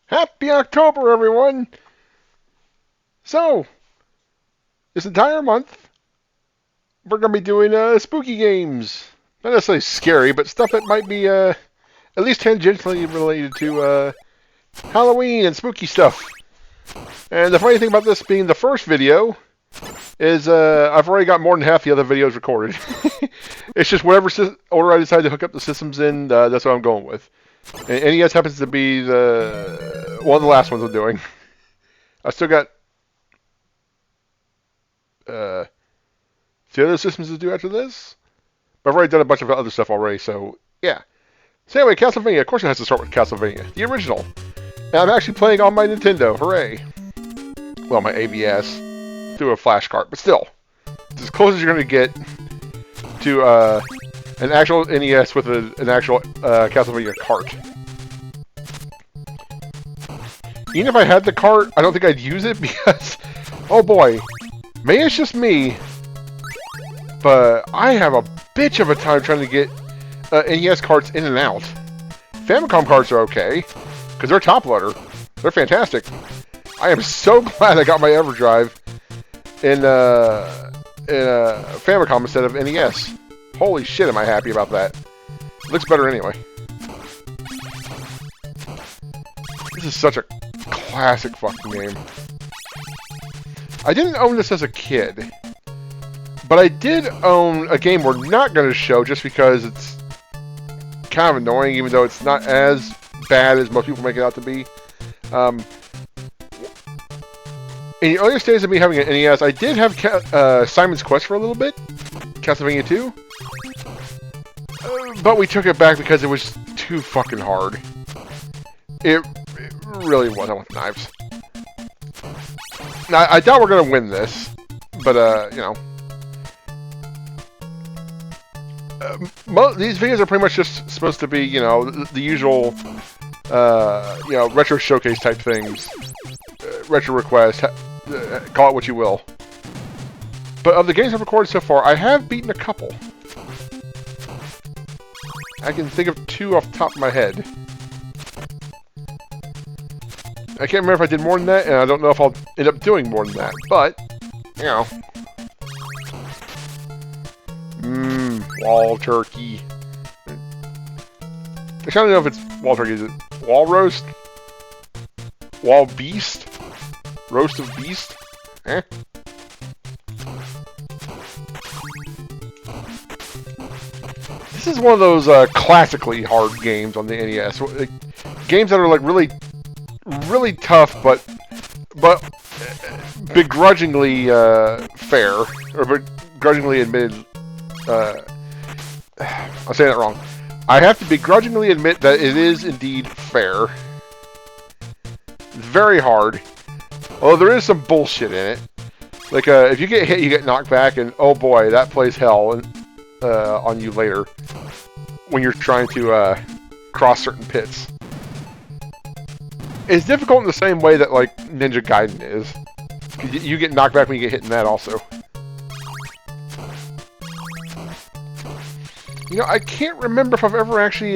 Happy October, everyone! So, this entire month, we're going to be doing spooky games. Not necessarily scary, but stuff that might be at least tangentially related to Halloween and spooky stuff. And the funny thing about this being the first video is I've already got more than half the other videos recorded. It's just whatever order I decide to hook up the systems in, that's what I'm going with. And NES happens to be one of the last ones I'm doing. I still got the other systems to do after this. But I've already done a bunch of other stuff already, so yeah. So anyway, Castlevania. Of course it has to start with Castlevania, the original. And I'm actually playing on my Nintendo. Hooray! Well, my AVS through a flash cart, but still, it's as close as you're going to get to an actual NES with an actual Castlevania cart. Even if I had the cart, I don't think I'd use it because, oh boy, maybe it's just me, but I have a bitch of a time trying to get NES carts in and out. Famicom carts are okay, because they're top loader. They're fantastic. I am so glad I got my EverDrive in Famicom instead of NES. Holy shit, am I happy about that. It looks better anyway. This is such a classic fucking game. I didn't own this as a kid, but I did own a game we're not going to show just because it's kind of annoying, even though it's not as bad as most people make it out to be. In the earliest days of me having an NES, I did have Simon's Quest for a little bit, Castlevania 2, but we took it back because it was too fucking hard. It really wasn't with knives. Now, I doubt we're going to win this, but, you know. These videos are pretty much just supposed to be, you know, the usual, you know, retro showcase type things. Retro request, call it what you will. But of the games I've recorded so far, I have beaten a couple. I can think of two off the top of my head. I can't remember if I did more than that, and I don't know if I'll end up doing more than that, but, you know. Wall turkey. I don't know if it's wall turkey. Is it wall roast? Wall beast? Roast of beast? Eh? This is one of those classically hard games on the NES. Games that are like really tough, but begrudgingly fair, or begrudgingly admitted. I'm saying that wrong. I have to begrudgingly admit that it is indeed fair. It's very hard. Although there is some bullshit in it. Like, if you get hit, you get knocked back, and oh boy, that plays hell on you later. When you're trying to cross certain pits. It's difficult in the same way that, like, Ninja Gaiden is. You get knocked back when you get hit in that also. You know, I can't remember if I've ever actually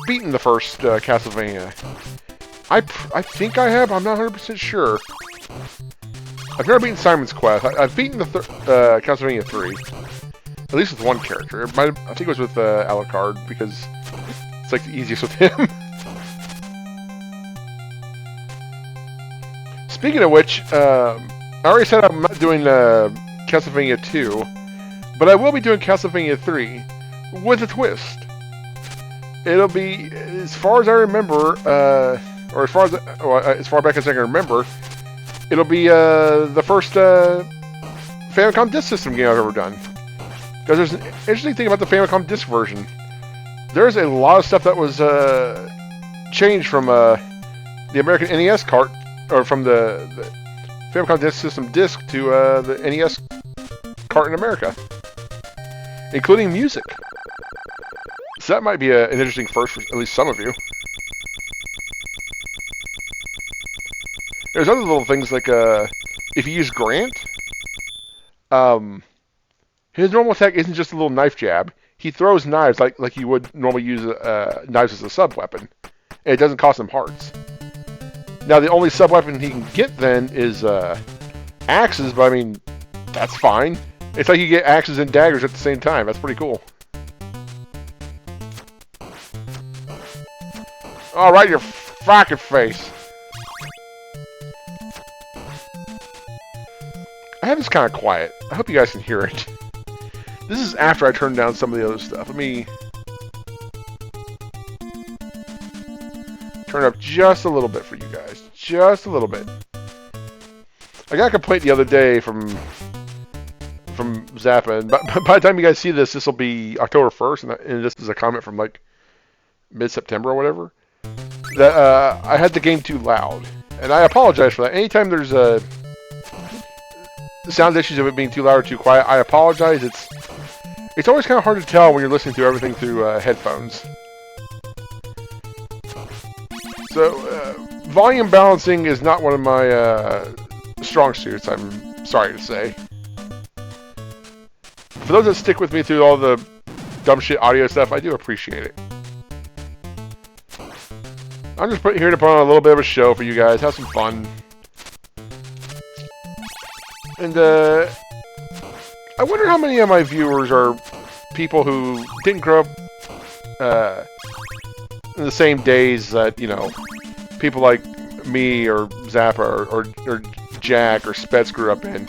beaten the first Castlevania. I think I have, but I'm not 100% sure. I've never beaten Simon's Quest. I've beaten the Castlevania 3. At least with one character. I think it was with Alucard, because it's like the easiest with him. Speaking of which, I already said I'm not doing Castlevania 2. But I will be doing Castlevania 3 with a twist. It'll be, as far as I remember, or as far back as I can remember, it'll be the first Famicom Disk System game I've ever done. Because there's an interesting thing about the Famicom Disk version. There's a lot of stuff that was changed from the American NES cart, or from the Famicom Disk System disc to the NES cart in America. Including music. So that might be an interesting first for at least some of you. There's other little things like, if you use Grant, his normal attack isn't just a little knife jab. He throws knives like you would normally use knives as a sub-weapon. and it doesn't cost him hearts. Now, the only sub-weapon he can get then is axes, but I mean, that's fine. It's like you get axes and daggers at the same time. That's pretty cool. All right, your fucking face. I have this kind of quiet. I hope you guys can hear it. This is after I turned down some of the other stuff. Let me turn it up just a little bit for you guys. Just a little bit. I got a complaint the other day from Zappa, and by the time you guys see this, this will be October 1st, and this is a comment from like mid-September or whatever, that I had the game too loud, and I apologize for that. Anytime there's sound issues of it being too loud or too quiet, I apologize. It's always kind of hard to tell when you're listening to everything through headphones. So, volume balancing is not one of my strong suits, I'm sorry to say. For those that stick with me through all the dumb shit audio stuff, I do appreciate it. I'm just here to put on a little bit of a show for you guys, have some fun. And, I wonder how many of my viewers are people who didn't grow up in the same days that, you know, people like me or Zappa or Jack or Spets grew up in.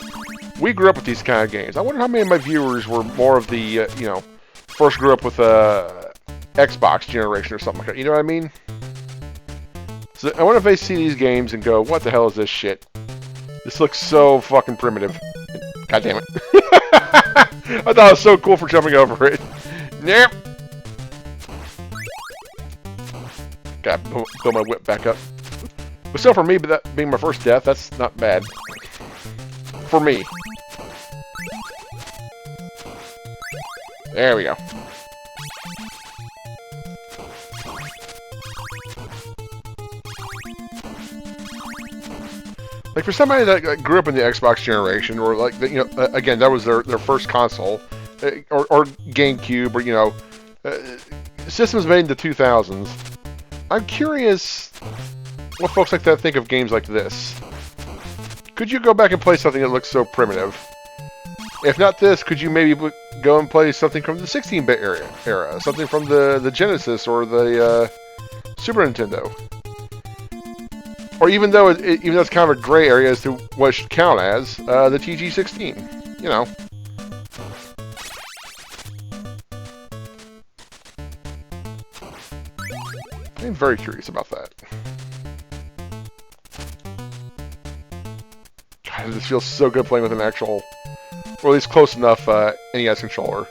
We grew up with these kind of games. I wonder how many of my viewers were more of the, you know, first grew up with Xbox generation or something like that. You know what I mean? So I wonder if they see these games and go, what the hell is this shit? This looks so fucking primitive. God damn it. I thought it was so cool for jumping over it. Nope. Gotta build my whip back up. But still, for me, but that being my first death, that's not bad. For me. There we go. Like, for somebody that grew up in the Xbox generation, or like, you know, again, that was their first console, or GameCube, or, you know, systems made in the 2000s, I'm curious what folks like that think of games like this. Could you go back and play something that looks so primitive? If not this, could you maybe go and play something from the 16-bit era? Something from the Genesis or the Super Nintendo? Or even though even though it's kind of a gray area as to what it should count as, the TG16, you know. I'm very curious about that. God, this feels so good playing with an actual, or at least close enough NES controller.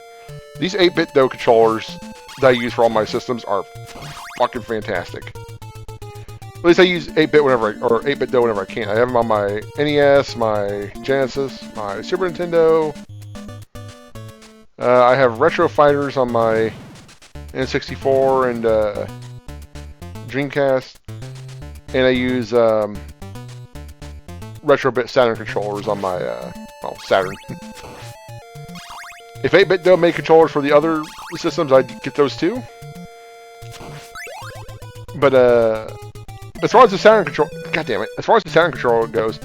These 8-bit DOE controllers that I use for all my systems are fucking fantastic. At least I use 8-bit whenever or 8-bit DOE whenever I can. I have them on my NES, my Genesis, my Super Nintendo. I have Retro Fighters on my N64 and Dreamcast, and I use retro-bit Saturn controllers on my well, Saturn. If 8-bit DOE made controllers for the other systems, I'd get those too. But as far as the Saturn control, god damn it, as far as the Saturn controller goes,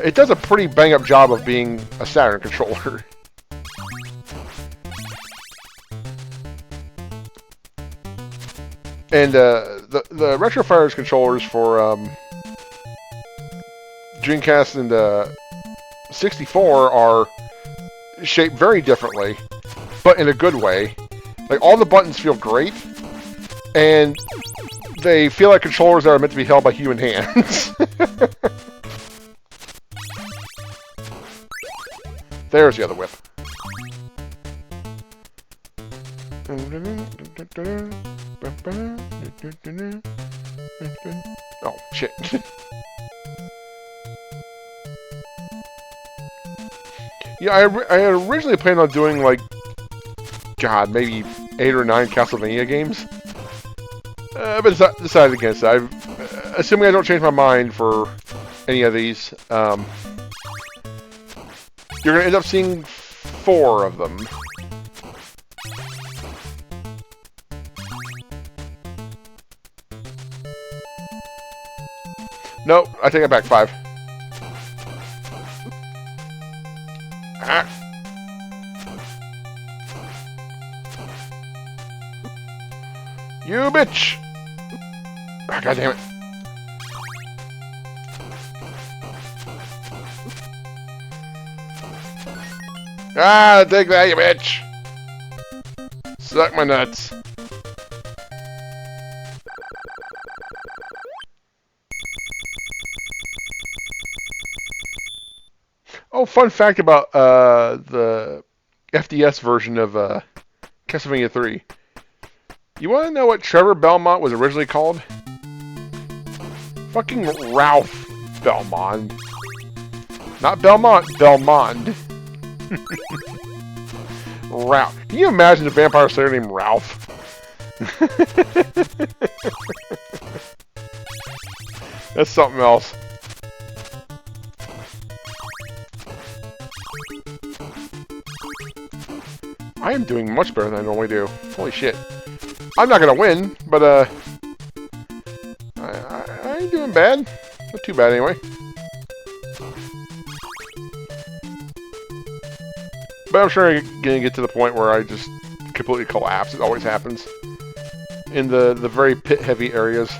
it does a pretty bang-up job of being a Saturn controller. And the Retro Fighters controllers for Dreamcast and 64 are shaped very differently, but in a good way. Like, all the buttons feel great, and they feel like controllers that are meant to be held by human hands. There's the other whip. Oh, shit. Yeah, I had originally planned on doing, like, God, maybe 8 or 9 Castlevania games. But decided against it. Assuming I don't change my mind for any of these, you're going to end up seeing 4 of them. Nope, I take it back. 5. Ah. You bitch! Ah, God damn it. Ah, take that, you bitch! Suck my nuts. Oh, fun fact about the FDS version of Castlevania 3. You want to know what Trevor Belmont was originally called? Fucking Ralph Belmont. Not Belmont, Belmond. Ralph. Can you imagine a vampire slayer named Ralph? That's something else. I am doing much better than I normally do. Holy shit. I'm not gonna win, but I ain't doing bad. Not too bad anyway. But I'm sure I'm gonna get to the point where I just completely collapse. It always happens. In the very pit-heavy areas.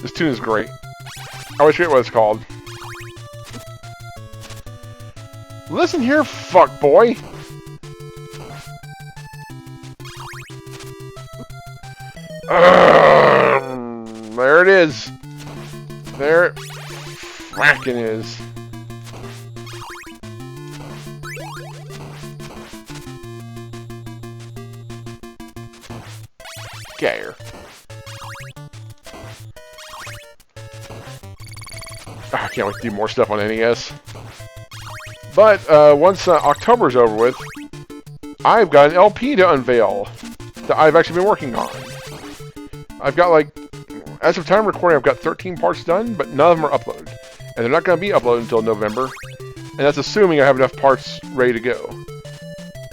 This tune is great. I always forget what it's called. Listen here, fuck boy. There it is. There it frackin' is. Get here. I can't wait to do more stuff on NES. But once October's over with, I've got an LP to unveil that I've actually been working on. I've got, like, as of time recording, I've got 13 parts done, but none of them are uploaded. And they're not going to be uploaded until November. And that's assuming I have enough parts ready to go.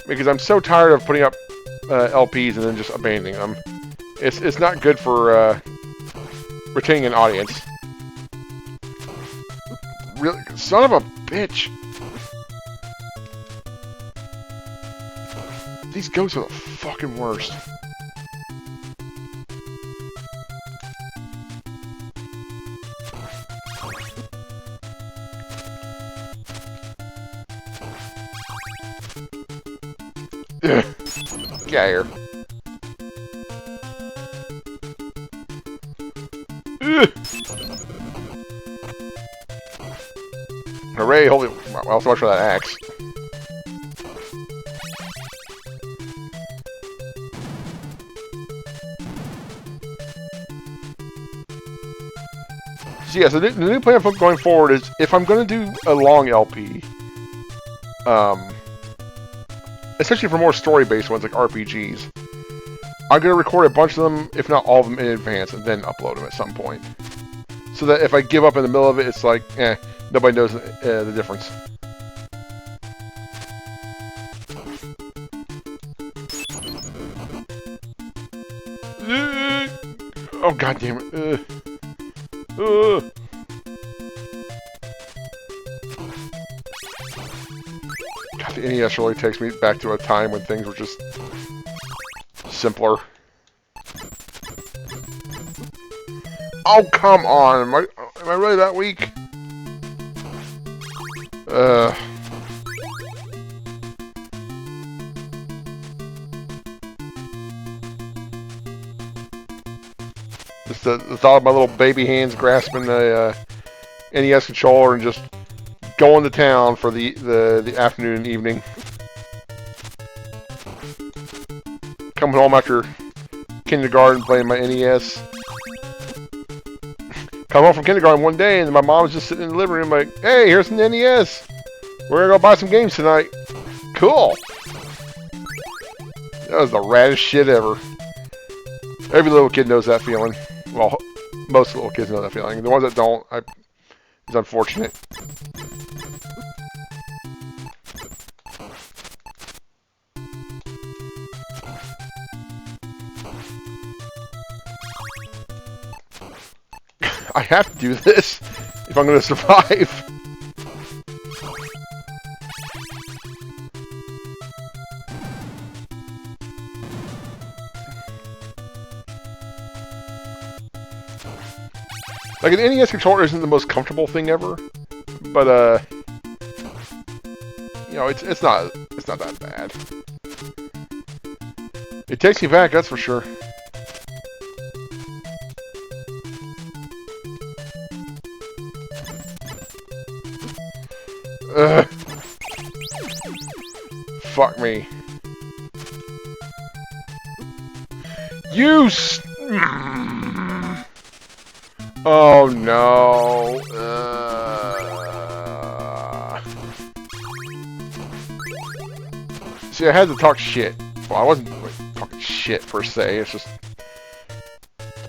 Because I'm so tired of putting up LPs and then just abandoning them. It's not good for retaining an audience. Really, son of a bitch! These ghosts are the fucking worst. Get here. Hooray, holy... Well, so much for that axe. So yeah, so the new plan for going forward is, if I'm going to do a long LP, especially for more story-based ones like RPGs, I'm going to record a bunch of them, if not all of them, in advance, and then upload them at some point. So that if I give up in the middle of it, it's like, nobody knows the difference. Oh, god damn it. God, the NES really takes me back to a time when things were just simpler. Oh, come on! Am I really that weak? Just the thought of my little baby hands grasping the NES controller and just going to town for the afternoon and evening. Coming home after kindergarten playing my NES. Come home from kindergarten one day and my mom was just sitting in the living room like, hey, here's some NES. We're gonna go buy some games tonight. Cool. That was the raddest shit ever. Every little kid knows that feeling. Well, most little kids know that feeling. The ones that don't, it's unfortunate. I have to do this if I'm going to survive. Like, an NES controller isn't the most comfortable thing ever, but you know, it's not that bad. It takes me back, that's for sure. Ugh. Fuck me. Oh no. See, I had to talk shit. Well, I wasn't like, talking shit per se. It's just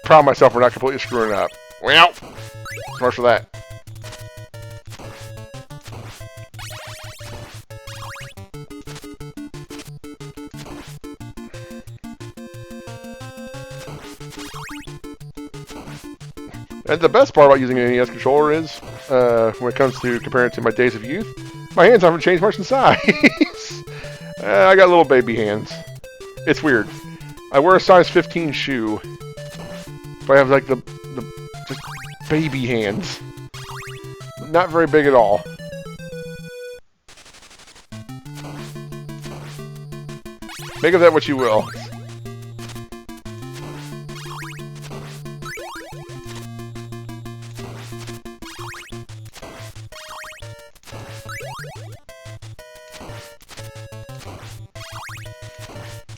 proud of myself for not completely screwing up. Well, so much for that. And the best part about using an NES controller is, when it comes to comparing it to my days of youth, my hands haven't changed much in size. I got little baby hands. It's weird. I wear a size 15 shoe, but I have like the just baby hands. Not very big at all. Make of that what you will.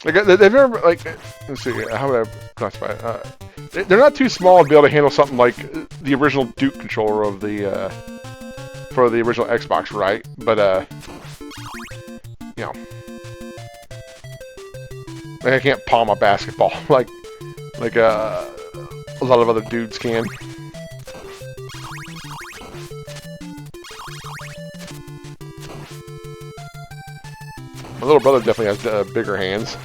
Like, they've never, like, let's see, how would I classify it? They're not too small to be able to handle something like the original Duke controller of the, for the original Xbox, right? But, you know. Like, I can't palm a basketball like a lot of other dudes can. My little brother definitely has bigger hands.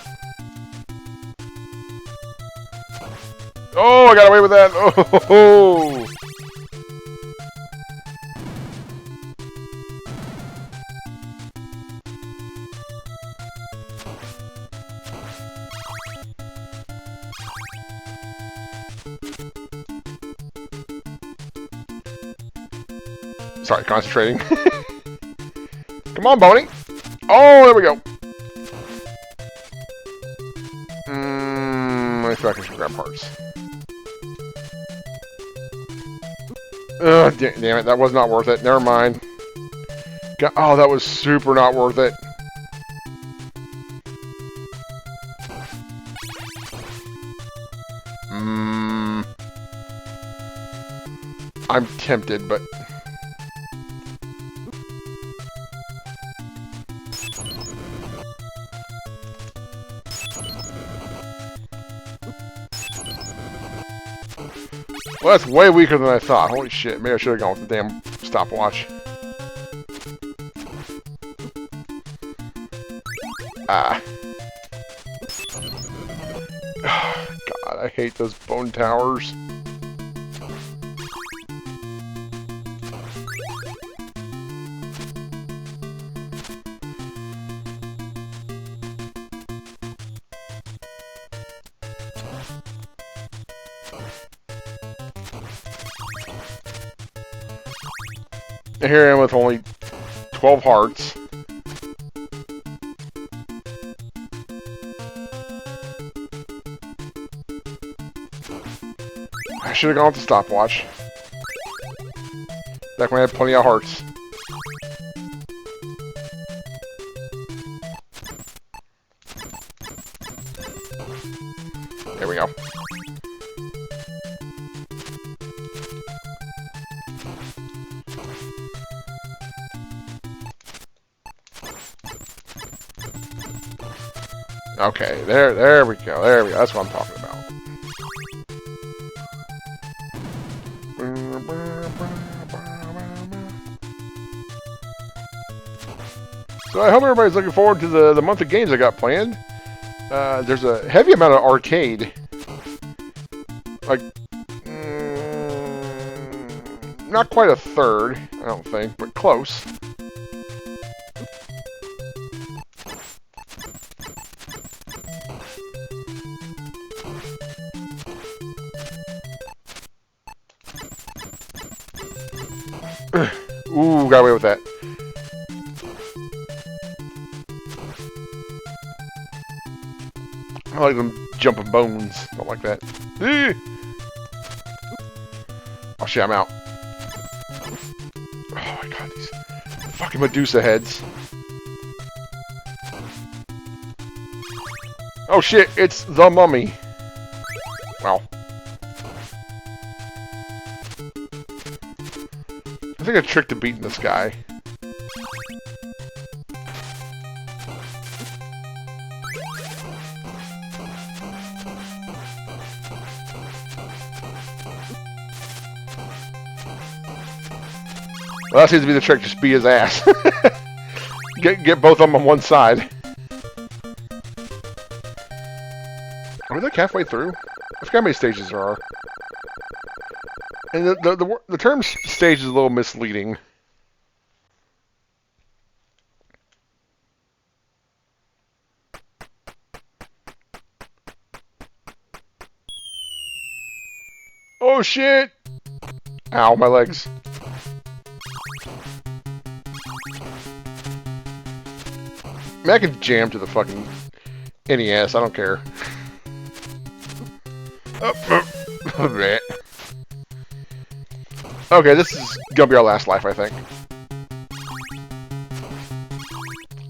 Oh, I got away with that! Oh! Sorry, concentrating. Come on, Boney! Oh, there we go. I feel like I should grab parts. Ugh, damn it, that was not worth it. Never mind. God, oh, that was super not worth it. I'm tempted, but... Well, that's way weaker than I thought. Holy shit, maybe I should have gone with the damn stopwatch. Ah. God, I hate those bone towers. And here I am with only 12 hearts. I should have gone with the stopwatch. Back when I had plenty of hearts. There we go. Okay, there we go, there we go. That's what I'm talking about. So I hope everybody's looking forward to the month of games I got planned. There's a heavy amount of arcade. Like, not quite a third, I don't think, but close. Ooh, got away with that. I like them jumping bones. Don't like that. Oh shit, I'm out. Oh my god, these fucking Medusa heads. Oh shit, it's the mummy. Wow. I think I tricked to beating this guy. Well, that seems to be the trick, just beat his ass. get both of them on one side. Are we like halfway through? I forgot how many stages there are. And the term stage is a little misleading. Oh shit! Ow, my legs. I mean, I can jam to the fucking NES, I don't care. Okay, this is gonna be our last life, I think.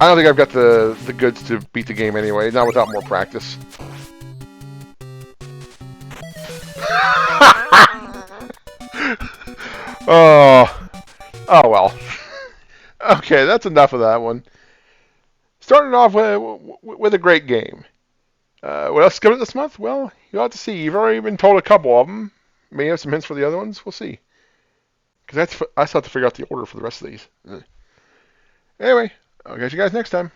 I don't think I've got the goods to beat the game anyway, not without more practice. Oh well. Okay, that's enough of that one. Starting off with a great game. What else is coming this month? Well, you'll have to see. You've already been told a couple of them. May have some hints for the other ones. We'll see. Because I still have to figure out the order for the rest of these. Anyway, I'll catch you guys next time.